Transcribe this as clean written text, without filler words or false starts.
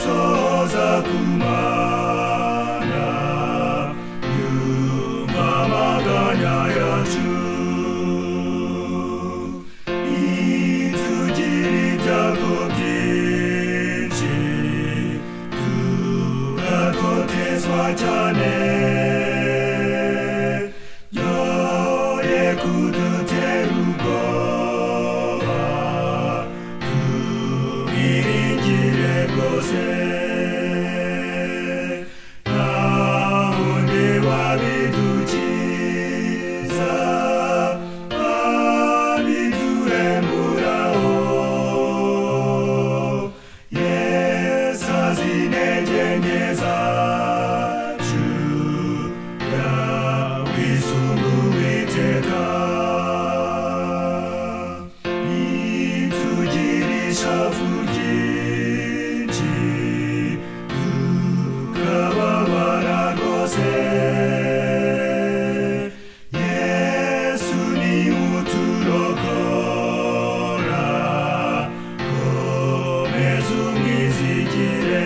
gusohoza kumana yumamaganya yacu itugira ibyago byinshi tugatotezwa cyane yoye kudutera ubwoba tubiringire rwose nta wundi wabidukiza abiduhemburaho Yesu azi intege nke zacu yawisunga Uwiteka nitugira ishavu ryinshi tukababara rwose Yesu niwe uturokora komeza umwizigire